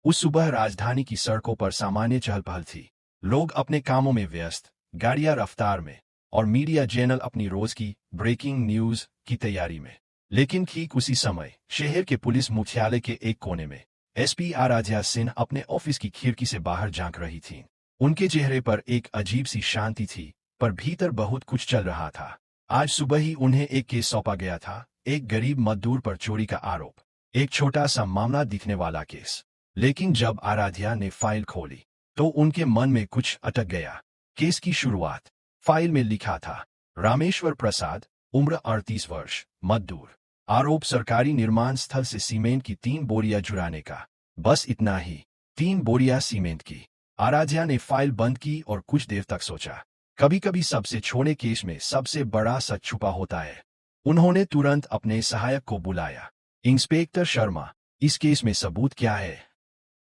उस सुबह राजधानी की सड़कों पर सामान्य चहल पहल थी। लोग अपने कामों में व्यस्त, गाड़ियां रफ्तार में, और मीडिया चैनल अपनी रोज की ब्रेकिंग न्यूज की तैयारी में। लेकिन ठीक उसी समय शहर के पुलिस मुख्यालय के एक कोने में एसपी आराध्या सिंह अपने ऑफिस की खिड़की से बाहर झांक रही थीं। उनके चेहरे पर एक अजीब सी शांति थी, पर भीतर बहुत कुछ चल रहा था। आज सुबह ही उन्हें एक केस सौंपा गया था, एक गरीब मजदूर पर चोरी का आरोप। एक छोटा सा मामला दिखने वाला केस। लेकिन जब आराध्या ने फाइल खोली तो उनके मन में कुछ अटक गया। केस की शुरुआत। फाइल में लिखा था, रामेश्वर प्रसाद, उम्र 38 वर्ष, मजदूर। आरोप सरकारी निर्माण स्थल से सीमेंट की 3 बोरियां चुराने का। बस इतना ही, 3 बोरियां सीमेंट की। आराध्या ने फाइल बंद की और कुछ देर तक सोचा। कभी कभी सबसे छोटे केस में सबसे बड़ा सच छुपा होता है। उन्होंने तुरंत अपने सहायक को बुलाया। इंस्पेक्टर शर्मा, इस केस में सबूत क्या है?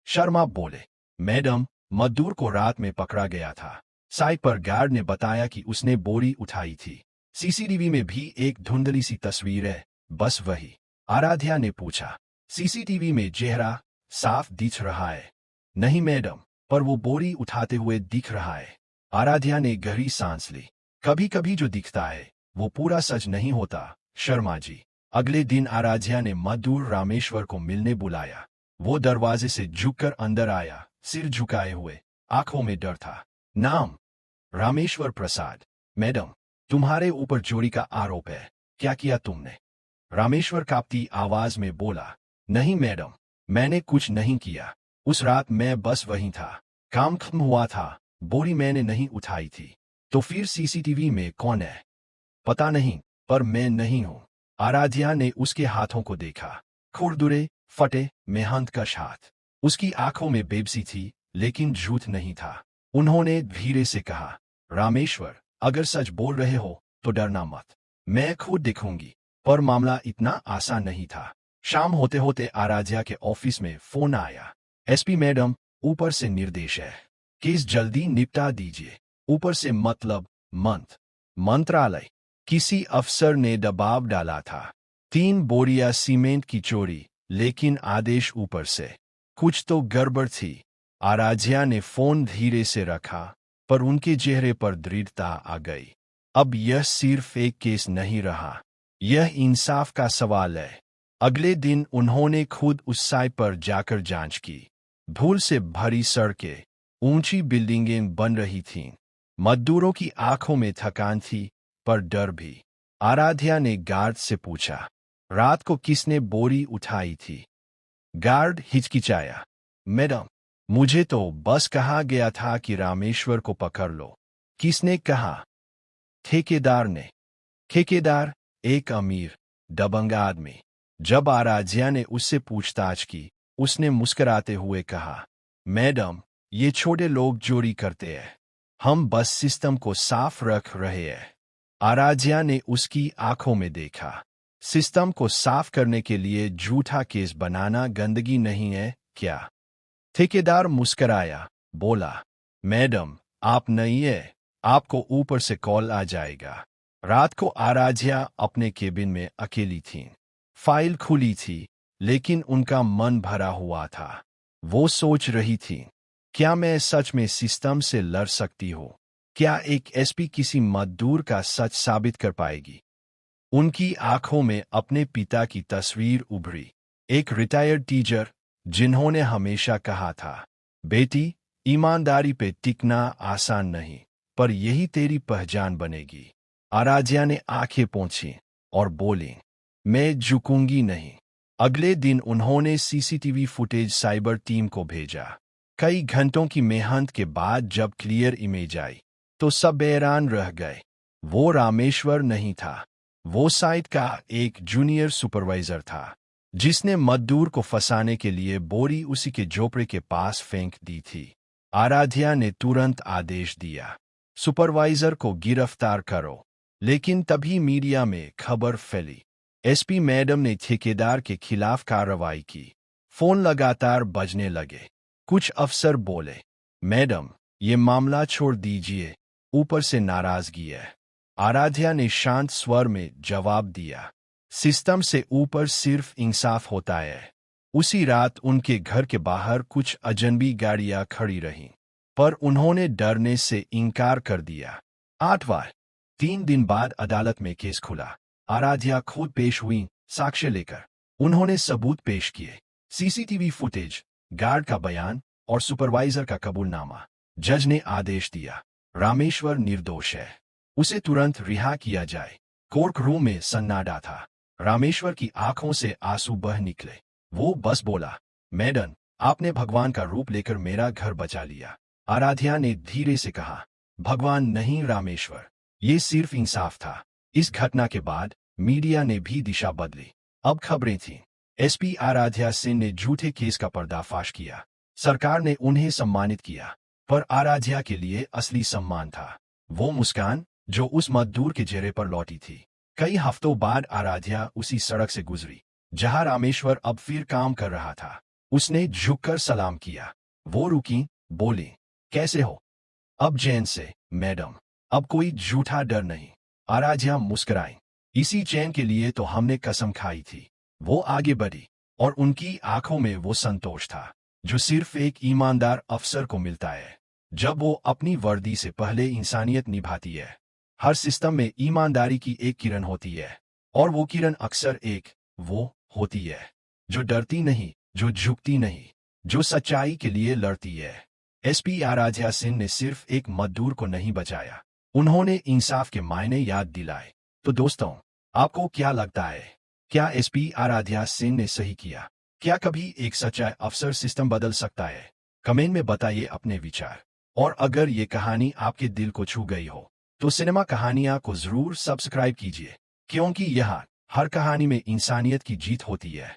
शर्मा बोले, मैडम, मजदूर को रात में पकड़ा गया था। साइट पर गार्ड ने बताया कि उसने बोरी उठाई थी। सीसीटीवी में भी एक धुंधली सी तस्वीर है, बस वही। आराध्या ने पूछा, सीसीटीवी में चेहरा साफ दिख रहा है? नहीं मैडम, पर वो बोरी उठाते हुए दिख रहा है। आराध्या ने गहरी सांस ली। कभी कभी जो दिखता है वो पूरा सच नहीं होता, शर्मा जी। अगले दिन आराध्या ने मजदूर रामेश्वर को मिलने बुलाया। वो दरवाजे से झुककर अंदर आया, सिर झुकाए हुए, आंखों में डर था। नाम? रामेश्वर प्रसाद। मैडम, तुम्हारे ऊपर चोरी का आरोप है, क्या किया तुमने? रामेश्वर कांपती आवाज में बोला, नहीं मैडम, मैंने कुछ नहीं किया। उस रात मैं बस वहीं था, काम खत्म हुआ था, बोरी मैंने नहीं उठाई थी। तो फिर सीसीटीवी में कौन है? पता नहीं, पर मैं नहीं हूं। आराध्या ने उसके हाथों को देखा, खुरदुरे, फटे, मेहनतकश हाथ। उसकी आंखों में बेबसी थी, लेकिन झूठ नहीं था। उन्होंने धीरे से कहा, रामेश्वर, अगर सच बोल रहे हो तो डरना मत, मैं खुद देखूंगी। पर मामला इतना आसान नहीं था। शाम होते होते आराध्या के ऑफिस में फोन आया। एसपी मैडम, ऊपर से निर्देश है, केस जल्दी निपटा दीजिए। ऊपर से मतलब मंत्रालय। किसी अफसर ने दबाव डाला था। 3 बोरियां सीमेंट की चोरी, लेकिन आदेश ऊपर से। कुछ तो गड़बड़ थी। आराध्या ने फोन धीरे से रखा, पर उनके चेहरे पर दृढ़ता आ गई। अब यह सिर्फ एक केस नहीं रहा, यह इंसाफ का सवाल है। अगले दिन उन्होंने खुद उस साइट पर जाकर जांच की। धूल से भरी सड़कें, ऊंची बिल्डिंगें बन रही थीं। मजदूरों की आंखों में थकान थी, पर डर भी। आराध्या ने गार्ड से पूछा, रात को किसने बोरी उठाई थी? गार्ड हिचकिचाया, मैडम, मुझे तो बस कहा गया था कि रामेश्वर को पकड़ लो। किसने कहा? ठेकेदार ने। ठेकेदार? एक अमीर, दबंग आदमी। जब आराध्या ने उससे पूछताछ की, उसने मुस्कुराते हुए कहा, मैडम, ये छोटे लोग चोरी करते हैं, हम बस सिस्टम को साफ रख रहे हैं। आराध्या ने उसकी आंखों में देखा। सिस्टम को साफ करने के लिए झूठा केस बनाना गंदगी नहीं है क्या? ठेकेदार मुस्कुराया, बोला, मैडम, आप नहीं है, आपको ऊपर से कॉल आ जाएगा। रात को आराध्या अपने केबिन में अकेली थीं। फाइल खुली थी, लेकिन उनका मन भरा हुआ था। वो सोच रही थी, क्या मैं सच में सिस्टम से लड़ सकती हूँ? क्या एक एसपी किसी मजदूर का सच साबित कर पाएगी? उनकी आंखों में अपने पिता की तस्वीर उभरी। एक रिटायर्ड टीचर, जिन्होंने हमेशा कहा था, बेटी, ईमानदारी पे टिकना आसान नहीं, पर यही तेरी पहचान बनेगी। आराध्या ने आंखें पोंछी और बोली, मैं झुकूंगी नहीं। अगले दिन उन्होंने सीसीटीवी फुटेज साइबर टीम को भेजा। कई घंटों की मेहनत के बाद जब क्लियर इमेज आई, तो सब हैरान रह गए। वो रामेश्वर नहीं था, वो साइट का एक जूनियर सुपरवाइजर था, जिसने मजदूर को फंसाने के लिए बोरी उसी के झोपड़े के पास फेंक दी थी। आराध्या ने तुरंत आदेश दिया, सुपरवाइजर को गिरफ्तार करो। लेकिन तभी मीडिया में खबर फैली। एसपी मैडम ने ठेकेदार के खिलाफ कार्रवाई की। फोन लगातार बजने लगे। कुछ अफसर बोले, मैडम, ये मामला छोड़ दीजिए, ऊपर से नाराजगी है। आराध्या ने शांत स्वर में जवाब दिया, सिस्टम से ऊपर सिर्फ इंसाफ होता है। उसी रात उनके घर के बाहर कुछ अजनबी गाड़ियां खड़ी रहीं, पर उन्होंने डरने से इनकार कर दिया। 8वां 3 दिन बाद अदालत में केस खुला। आराध्या खुद पेश हुई, साक्ष्य लेकर। उन्होंने सबूत पेश किए, सीसीटीवी फुटेज, गार्ड का बयान और सुपरवाइजर का कबूलनामा। जज ने आदेश दिया, रामेश्वर निर्दोष है, उसे तुरंत रिहा किया जाए। कोर्ट रूम में सन्नाटा था। रामेश्वर की आंखों से आंसू बह निकले। वो बस बोला, मैडम, आपने भगवान का रूप लेकर मेरा घर बचा लिया। आराध्या ने धीरे से कहा, भगवान नहीं रामेश्वर, ये सिर्फ इंसाफ था। इस घटना के बाद मीडिया ने भी दिशा बदली। अब खबरें थीं, एसपी आराध्या सिंह ने झूठे केस का पर्दाफाश किया। सरकार ने उन्हें सम्मानित किया, पर आराध्या के लिए असली सम्मान था वो मुस्कान जो उस मजदूर के चेहरे पर लौटी थी। कई हफ्तों बाद आराध्या उसी सड़क से गुजरी जहां रामेश्वर अब फिर काम कर रहा था। उसने झुककर सलाम किया। वो रुकी, बोली, कैसे हो? अब चैन से, मैडम, अब कोई झूठा डर नहीं। आराध्या मुस्कुराई, इसी चैन के लिए तो हमने कसम खाई थी। वो आगे बढ़ी और उनकी आंखों में वो संतोष था जो सिर्फ एक ईमानदार अफसर को मिलता है जब वो अपनी वर्दी से पहले इंसानियत निभाती है। हर सिस्टम में ईमानदारी की एक किरण होती है, और वो किरण अक्सर वो होती है जो डरती नहीं, जो झुकती नहीं, जो सच्चाई के लिए लड़ती है। एसपी आराध्या सिंह ने सिर्फ एक मजदूर को नहीं बचाया, उन्होंने इंसाफ के मायने याद दिलाए। तो दोस्तों, आपको क्या लगता है? क्या एसपी आराध्या सिंह ने सही किया? क्या कभी एक सच्चा अफसर सिस्टम बदल सकता है? कमेंट में बताइए अपने विचार। और अगर ये कहानी आपके दिल को छू गई हो तो सिनेमा कहानियां को जरूर सब्सक्राइब कीजिए, क्योंकि यहाँ हर कहानी में इंसानियत की जीत होती है।